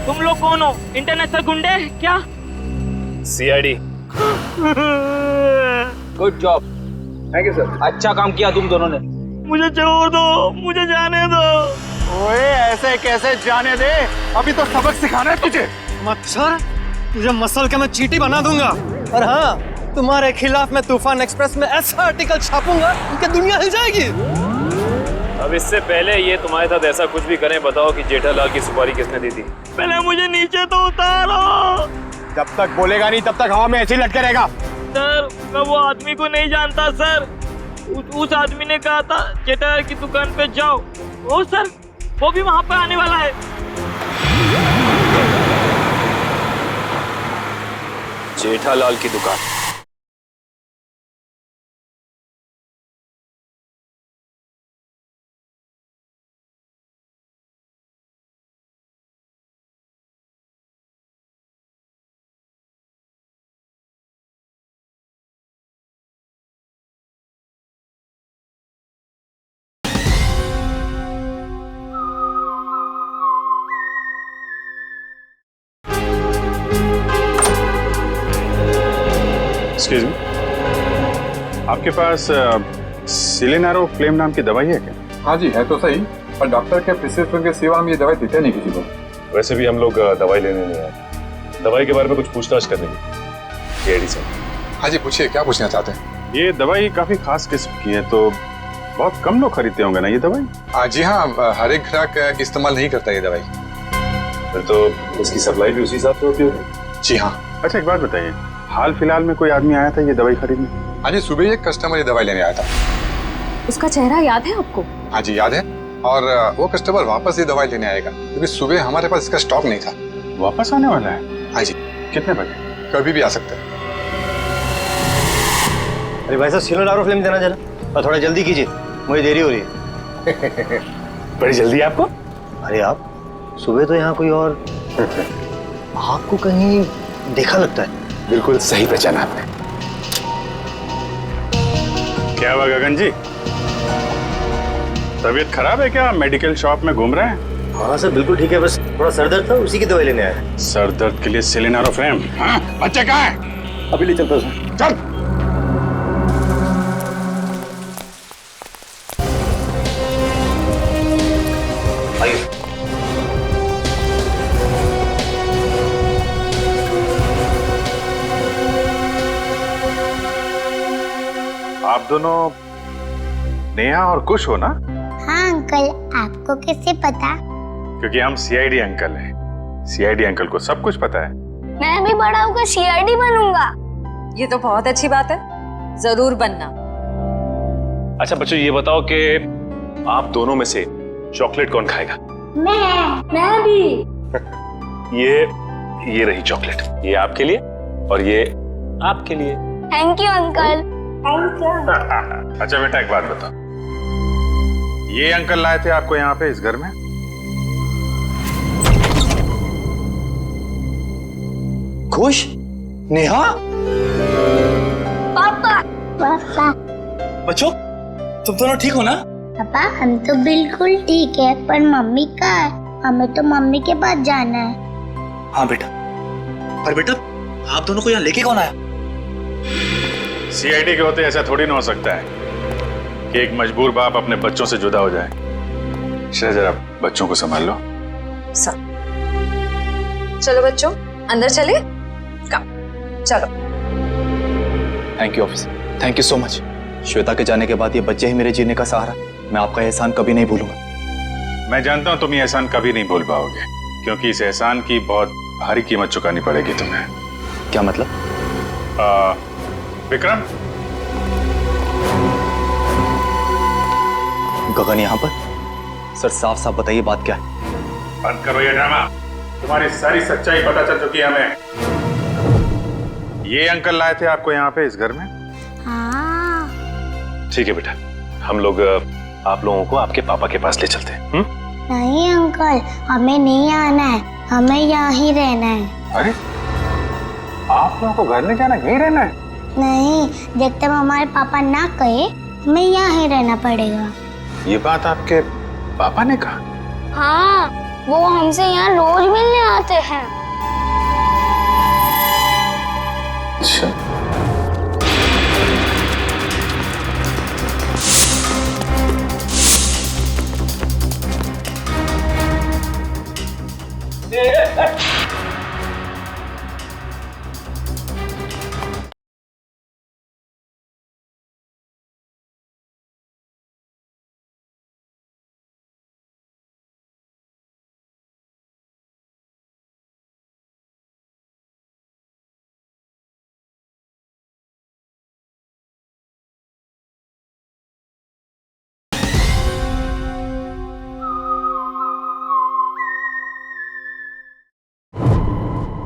तुम लोग कौन हो? इंटरनेशनल गुंडे क्या? CID. Good job. Thank you sir. अच्छा काम किया तुम दोनों ने। मुझे छोड़ दो, मुझे जाने दो। ओए ऐसे कैसे जाने दे? अभी तो सबक सिखाना है तुझे। मच्छर, तुझे मसल के मैं चींटी बना दूंगा। और हाँ, तुम्हारे खिलाफ मैं तूफान एक्सप्रेस में ऐसा आर्टिकल छापूंगा कि दुनिया हिल जाएगी। अब इससे पहले ये तुम्हारे साथ ऐसा कुछ भी करें, बताओ कि जेठालाल की सुपारी किसने दी थी? पहले मुझे नीचे तो उतारो। जब तक बोलेगा नहीं तब तक हवा में ऐसे ही लटके रहेगा। सर मैं वो आदमी को नहीं जानता सर। उस आदमी ने कहा था जेठालाल की दुकान पे जाओ। ओ सर, वो भी वहां पर आने वाला है। जेठालाल की दुकान? एक्सक्यूज मी, आपके पास सिलेनारो फ्लेम नाम की दवाई है क्या? हाँ जी है तो सही, पर डॉक्टर के प्रिस्क्रिप्शन के सिवा हम ये दवाई देते नहीं किसी को। वैसे भी हम लोग दवाई लेने नहीं आए, दवाई के बारे में कुछ पूछताछ करने की। सीआईडी से। हाँ जी पूछिए, क्या पूछना चाहते हैं? ये दवाई काफी खास किस्म की है, तो बहुत कम लोग खरीदते होंगे ना ये दवाई? जी हाँ, हर एक ग्राहक इस्तेमाल नहीं करता ये दवाई। फिर तो इसकी सप्लाई भी उसी हिसाब से होती होगी। जी हाँ। अच्छा एक बात बताइए, हाल फिलहाल में कोई आदमी आया था ये दवाई खरीदने? हाँ जी, सुबह एक कस्टमर ये दवाई लेने आया था। उसका चेहरा याद है आपको? हाँ जी याद है, और वो कस्टमर वापस ये दवाई लेने आएगा क्योंकि सुबह हमारे पास इसका स्टॉक नहीं था। वापस आने वाला है? हाँ जी। कितने बजे? कभी भी आ सकता है। अरे भाई साहब सिलेंडर फिल्म देना जरा, और थोड़ा जल्दी कीजिए, मुझे देरी हो रही है। बड़ी जल्दी है आपको? अरे आप सुबह तो यहाँ कोई और आपको कहीं देखा लगता है। बिल्कुल सही पहचाना आपने। क्या हुआ गगन जी, तबीयत खराब है क्या? मेडिकल शॉप में घूम रहे हैं? हाँ सर बिल्कुल ठीक है, बस थोड़ा सर दर्द था, उसी की दवाई लेने आया। सर दर्द के लिए सिलेनारोफ्रेम? हाँ, बच्चे कहाँ हैं? अभी ले चलता हूँ सर। चल। आप दोनों नेहा और कुश हो ना? हाँ अंकल, आपको कैसे पता? क्योंकि हम सीआईडी अंकल हैं। सीआईडी अंकल को सब कुछ पता है। मैं भी बड़ा होकर सीआईडी बनूंगा। ये तो बहुत अच्छी बात है, जरूर बनना। अच्छा बच्चों ये बताओ कि आप दोनों में से चॉकलेट कौन खाएगा? मैं भी। ये रही चॉकलेट, ये आपके लिए और ये आपके लिए। Thank you uncle. Thank you. अच्छा बेटा एक बात बताओ, ये अंकल लाए थे आपको यहाँ पे इस घर में? खुश? नेहा? पापा। पापा। बच्चों तुम दोनों ठीक हो ना? पापा हम तो बिल्कुल ठीक है, पर मम्मी कहाँ है? हमें तो मम्मी के पास जाना है। हाँ बेटा, पर बेटा आप दोनों को यहाँ लेके कौन आया? सीआईडी के होते ऐसा थोड़ी ना हो सकता है कि एक मजबूर बाप अपने बच्चों से जुदा हो जाए। श्रेया जरा बच्चों को संभाल लो। चलो बच्चों अंदर चले। चलो। Thank you officer, thank you so much. Shweta के जाने के बाद ये बच्चे ही मेरे जीने का सहारा। मैं आपका एहसान कभी नहीं भूलूंगा। मैं जानता हूँ तुम ये एहसान कभी नहीं भूल पाओगे, क्योंकि इस एहसान की बहुत भारी कीमत चुकानी पड़ेगी तुम्हें। क्या मतलब? विक्रम। गगन यहाँ पर? सर साफ साफ बताइए बात क्या है? बंद करो ये ड्रामा, तुम्हारी सारी सच्चाई पता चल चुकी है हमें। ये अंकल लाए थे आपको यहाँ पे इस घर में? हाँ। ठीक है बेटा, हम लोग आप लोगों को आपके पापा के पास ले चलते हैं। नहीं अंकल, हमें नहीं आना है, हमें यहाँ ही रहना है। अरे आप लोगों को घर नहीं जाना, यहीं रहना है? नहीं, जब तक हमारे पापा ना कहे हमें यहाँ ही रहना पड़ेगा। ये बात आपके पापा ने कहा? हाँ, वो हमसे यहाँ रोज मिलने आते हैं। अच्छा।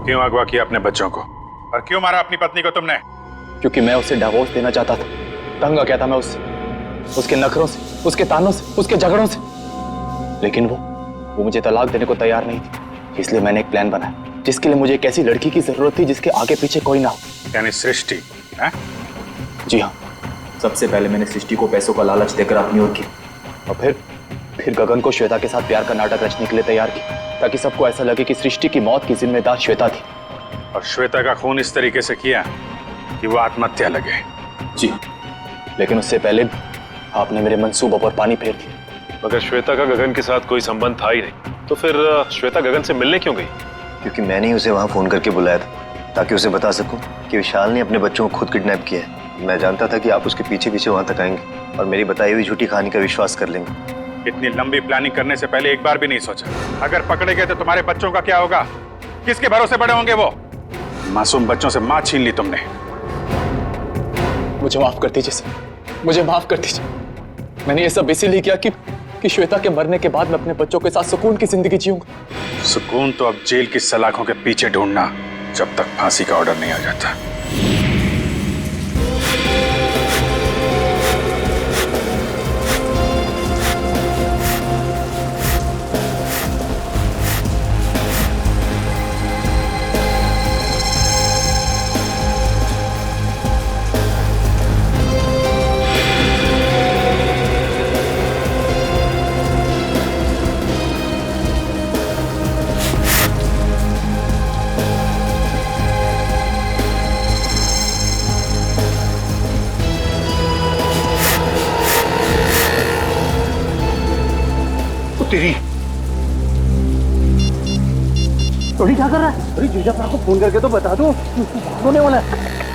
क्यों अगवा किया अपने बच्चों को, और क्यों मारा अपनी पत्नी को तुमने? क्योंकि मैं उसे डिवोर्स देना चाहता था। तंग आ गया था मैं उससे, उसके नखरों से, उसके तानों से, उसके झगड़ों से। लेकिन वो मुझे तलाक देने को तैयार नहीं थी। इसलिए मैंने एक प्लान बनाया जिसके लिए मुझे एक ऐसी लड़की की जरूरत थी जिसके आगे पीछे कोई ना हो। यानी सृष्टि है? जी हाँ, सबसे पहले मैंने सृष्टि को पैसों का लालच देकर अपनी ओर की, और फिर गगन को श्वेता के साथ प्यार का नाटक रचने के लिए तैयार किया, ताकि सबको ऐसा लगे कि सृष्टि की मौत की जिम्मेदार श्वेता थी। और श्वेता का खून इस तरीके से किया कि वो आत्महत्या लगे। जी, लेकिन उससे पहले आपने मेरे मंसूबों पर पानी फेर दिया। मगर श्वेता का गगन के साथ कोई संबंध था ही नहीं, तो फिर श्वेता गगन से मिलने क्यों गई? क्योंकि मैंने ही उसे वहां फोन करके बुलाया था ताकि उसे बता सकूं कि विशाल ने अपने बच्चों को खुद किडनैप किया है। मैं जानता था कि आप उसके पीछे पीछे वहां तक आएंगे और मेरी बताई हुई झूठी कहानी का विश्वास कर लेंगे। इतनी लंबी प्लानिंग करने से पहले एक बार भी नहीं सोचा अगर पकड़े गए तो तुम्हारे बच्चों का क्या होगा? किसके भरोसे बड़े होंगे वो? मासूम बच्चों से मां छीन ली तुमने। मुझे माफ कर दीजिए सर, मुझे माफ कर दीजिए। मैंने ये सब इसीलिए किया कि श्वेता के मरने के बाद मैं अपने बच्चों के साथ सुकून की जिंदगी जीऊंगा। सुकून तो अब जेल की सलाखों के पीछे ढूंढना, जब तक फांसी का ऑर्डर नहीं आ जाता। तेरी टोनी क्या कर रहा है? अरे जीजा को फोन करके तो बता दो होने वाला है।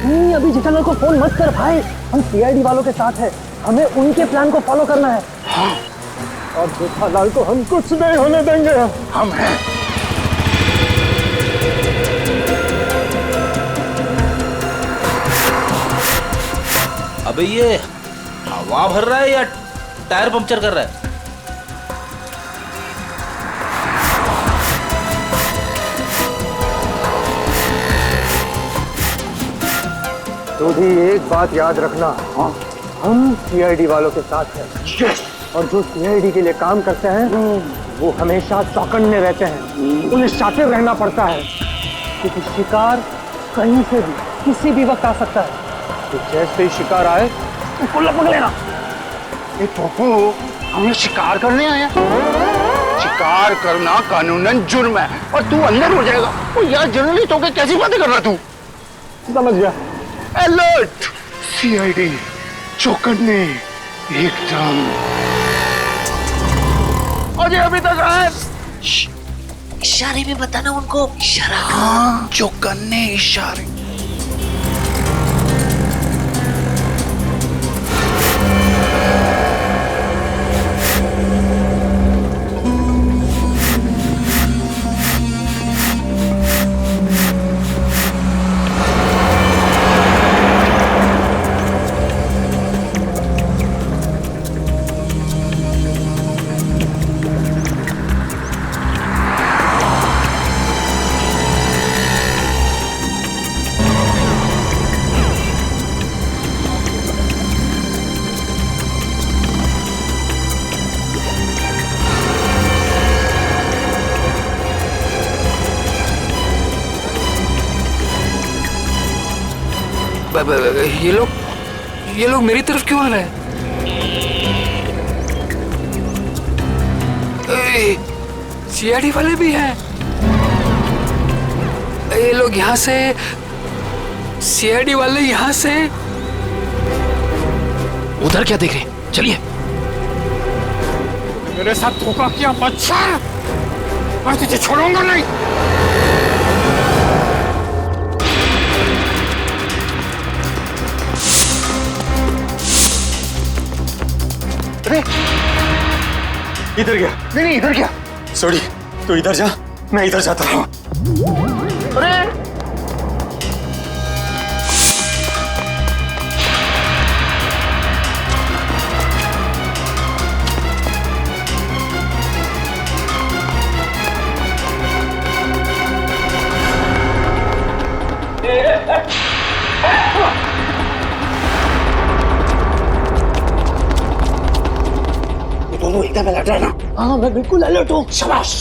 नहीं अभी जेठालाल को फोन मत कर भाई, हम सीआईडी वालों के साथ हैं, हमें उनके प्लान को फॉलो करना है। हाँ। और जेठालाल को हम कुछ नहीं होने देंगे। हम हैं। अबे ये हवा भर रहा है या टायर पंक्चर कर रहा है? तो भी एक बात याद रखना, हाँ, हम सीआईडी वालों के साथ हैं। और जो सीआईडी के लिए काम करते हैं वो हमेशा चौकन्ने रहते हैं, उन्हें शातिर रहना पड़ता है क्योंकि शिकार कहीं से भी किसी भी वक्त आ सकता है। तो जैसे ही शिकार आए उसको लगभग लेना। पप्पू हमें शिकार करने आया? शिकार करना कानूनन जुर्म है और तू अंदर हो जाएगा। ओ यार जर्नलिस्ट होकर कैसी बातें कर रहा तू? समझ गया। अलर्ट, सीआईडी, चौकन्ने, एकदम। अजय अभी तक आए। इशारे में बताना उनको, इशारा। हाँ, चौकन्ने इशारे। ये लोग मेरी तरफ क्यों आ रहे हैं? सीआईडी वाले भी हैं। ये लोग यहाँ से, सीआईडी वाले यहाँ से। उधर क्या देख रहे? चलिए। मेरे साथ धोखा किया बच्चा, मैं तुझे छोड़ूंगा नहीं। अरे इधर गया? नहीं इधर गया। सॉरी, तू इधर जा, मैं इधर जाता हूँ। अरे दोनों एकदम अलर्ट रहना। हाँ मैं बिल्कुल अलर्ट हूँ। शाबाश।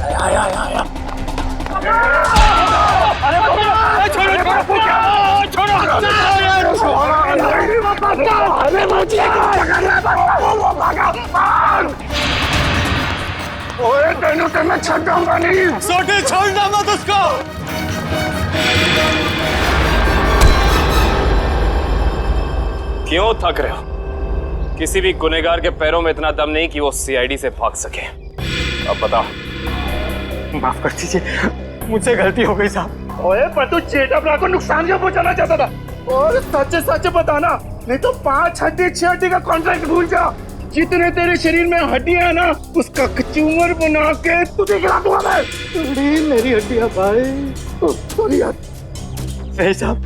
आया आया आया। ओए तेनों तो मैं छोड़ दूंगा नहीं। सोटे छोड़ना मत उसको। क्यों थक रहे हो? किसी भी गुनहगार के पैरों में इतना दम नहीं कि वो सीआईडी से भाग सके। अब बता। माफ कर दीजिए, मुझसे गलती हो गई साहब। ओए पर तू जेठाभरा को नुकसान क्यों पहुंचाना चाहता था? और सच सच बताना, नहीं तो 5 हड्डी 6 हड्डी का कॉन्ट्रैक्ट भूल जा। जितने तेरे शरीर में हड्डियां है ना, उसका कचूमर बना के तुझे खिला दूंगा मैं। मेरी हड्डियां भाई। सॉरी यार। नहीं साहब,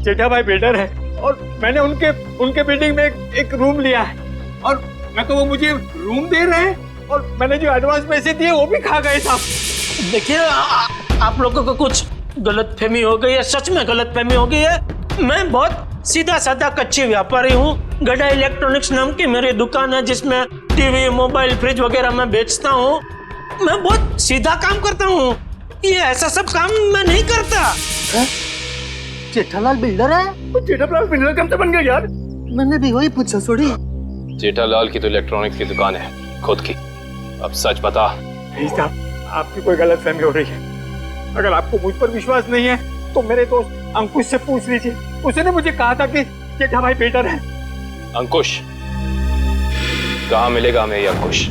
जेठा भाई बिल्डर है और मैंने उनके बिल्डिंग में एक रूम लिया है और मैं तो वो मुझे रूम दे रहे हैं और मैंने जो एडवांस पैसे दिए वो भी खा गए साहब। देखिए आप लोगों को कुछ गलतफहमी हो गई है, सच में गलतफहमी हो गई है। मैं बहुत सीधा साधा कच्ची व्यापारी हूँ। गड़ा इलेक्ट्रॉनिक्स नाम की मेरी दुकान है जिसमें टीवी, मोबाइल, फ्रिज वगैरह मैं बेचता हूँ। मैं बहुत सीधा काम करता हूँ, ये ऐसा सब काम मैं नहीं करता। जेठालाल बिल्डर है? जेठालाल बिल्डर कब से बन गया यार? मैंने भी वही पूछा सोड़ी। जेठालाल की तो इलेक्ट्रॉनिक्स की दुकान है खुद की। अब सच बता। नहीं साहब, आपकी कोई गलतफहमी हो रही है। अगर आपको मुझ पर विश्वास नहीं है तो मेरे दोस्त अंकुश से पूछ लीजिए। उसने मुझे कहा था कि जेठा भाई बिल्डर है। अंकुश? कहाँ मिलेगा हमें ये अंकुश?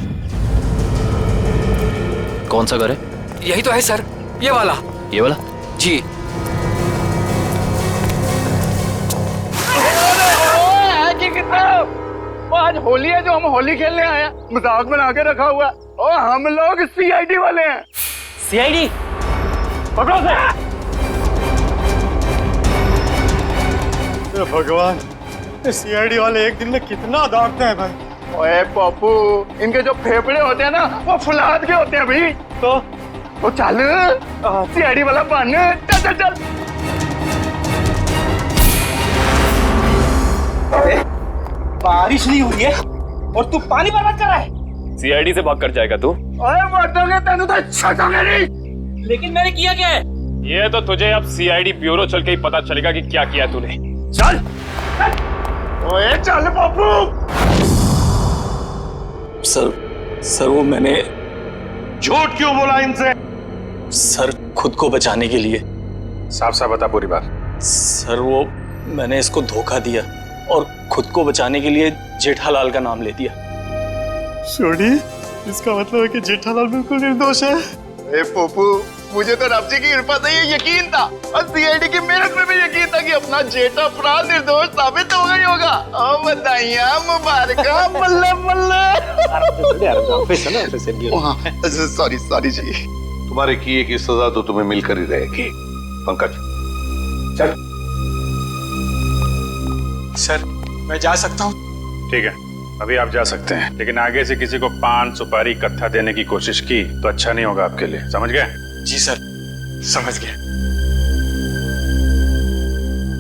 कौन सा घर है? यही तो है सर, ये वाला। ये वाला? जी। आज होली है जो हम होली खेलने आए हैं, मजाक बना के रखा हुआ है। और हम लोग सीआईडी वाले हैं। सीआईडी? पकड़ो से। भगवान, सीआईडी वाले एक दिन में कितना दागते हैं भाई। ओए पप्पू, इनके जो फेफड़े होते हैं ना वो फुलाद के होते हैं भाई। तो चल सीआईडी वाला बन। चल चल चल। बारिश नहीं हुई है और तू पानी बर्बाद कर रहा है। सीआईडी से भाग कर जाएगा तू? ओए मर्दोगे तेनू तो छटोगे नहीं। लेकिन मैंने किया क्या है? ये तो तुझे अब सीआईडी ब्यूरो चल के ही पता चलेगा कि क्या किया तूने। चल। ओए चल पप्पू। सर वो मैंने झूठ क्यों बोला इनसे? सर खुद को बचाने के लिए। साफ साफ बता पूरी बात। सर वो मैंने इसको धोखा दिया और खुद को बचाने के लिए जेठालाल का नाम ले दिया। सोडी, इसका मतलब है कि जेठालाल बिल्कुल निर्दोष है। ए पप्पू, मुझे तो रब जी की कृपा से ये यकीन था और सीआईडी की मेहनत में भी यकीन था कि अपना जेठा भरा निर्दोष साबित हो गई होगा। ओ बधाइयां मुबारका। बल्ले बल्ले। सॉरी सॉरी जी। तुम्हारे किए की सजा तो तुम्हें मिलकर ही रहेगी। पंकज चल। सर मैं जा सकता हूँ? ठीक है, अभी आप जा सकते हैं, लेकिन आगे से किसी को पान सुपारी कत्था देने की कोशिश की तो अच्छा नहीं होगा आपके लिए। समझ गए? जी सर, समझ गए।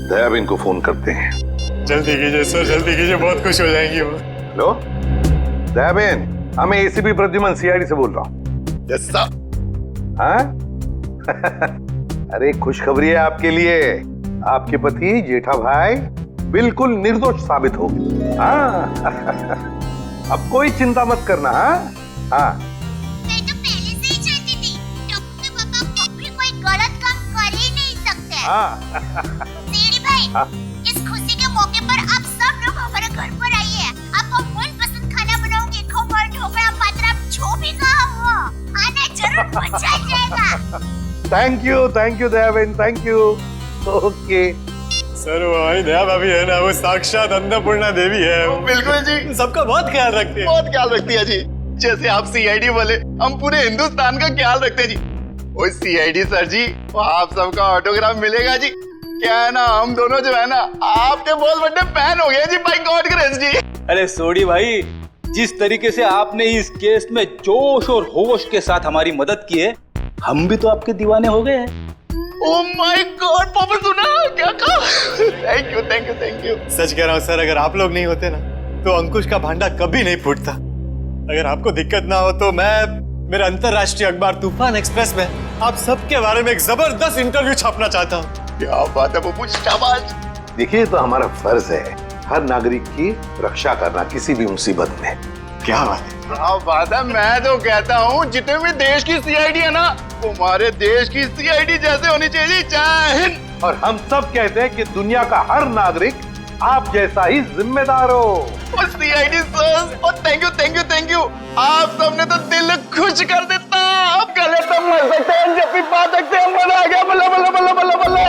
दयाबेन को फोन करते हैं। जल्दी कीजिए सर, जल्दी कीजिए, बहुत खुश हो जाएंगी वो। हेलो दयाबेन, मैं एसीपी प्रद्युमन सीआईडी से बोल रहा हूँ। Yes sir. हाँ? अरे खुशखबरी है आपके लिए। आपके पति जेठा भाई बिल्कुल निर्दोष साबित हो गए। हाँ। अब कोई चिंता मत करना। हाँ मैं तो पहले से ही जानती थी टप्पू के पापा कभी कोई गलत काम कर ही नहीं सकते। सीडी भाई, इस खुशी के मौके पर आप सब लोग हमारे घर पर आइए। आपको मनपसंद खाना बनाऊंगी। खमण, ढोकला, पात्रा, जो भी कहा वो आना जरूर, मजा आ जाएगा। Thank you Dayaben, thank you. Okay sir वो हमारी दया भाभी है ना, वो साक्षात अन्नपूर्णा देवी है। बिल्कुल जी, सबका बहुत ख्याल रखती है। बहुत ख्याल रखती है जी। जैसे आप सीआईडी वाले, हम पूरे हिंदुस्तान का ख्याल रखते हैं जी। ओ सीआईडी सर जी, आप सबका ऑटोग्राफ मिलेगा जी। क्या है ना, हम दोनों जो है ना आपके बहुत बड़े फैन हो गए जी, बाय गॉड ग्रेस जी। अरे सोडी भाई, जिस तरीके से आपने इस केस में जोश और होश के साथ हमारी मदद की है, हम भी तो आपके दीवाने हो गए हैं। ओह माय गॉड, पापा सुना क्या कहा? Thank you thank you thank you. सच कह रहा हूँ सर, अगर आप लोग नहीं होते ना तो अंकुश का भांडा कभी नहीं फूटता। अगर आपको दिक्कत ना हो तो मैं मेरे अंतरराष्ट्रीय अखबार तूफान एक्सप्रेस में आप सबके बारे में एक जबरदस्त इंटरव्यू छापना चाहता हूँ। क्या बात है पप्पू, शाबाश। देखिए, तो हमारा फर्ज है हर नागरिक की रक्षा करना किसी भी मुसीबत में। क्या बात है, क्या बात है। मैं तो कहता हूँ जितने भी देश की सीआईडी है ना, हमारे देश की सीआईडी जैसे होनी चाहिए। जय हिंद। और हम सब कहते हैं कि दुनिया का हर नागरिक आप जैसा ही जिम्मेदार हो। और सीआईडी सर, थैंक यू। आप सबने तो दिल खुश कर देता। आप गले तो मर सकते हैं, जब भी बात सकते हैं, मजा आ गया। बल्ला बल्ला बल्ला बल्ला बल्ला।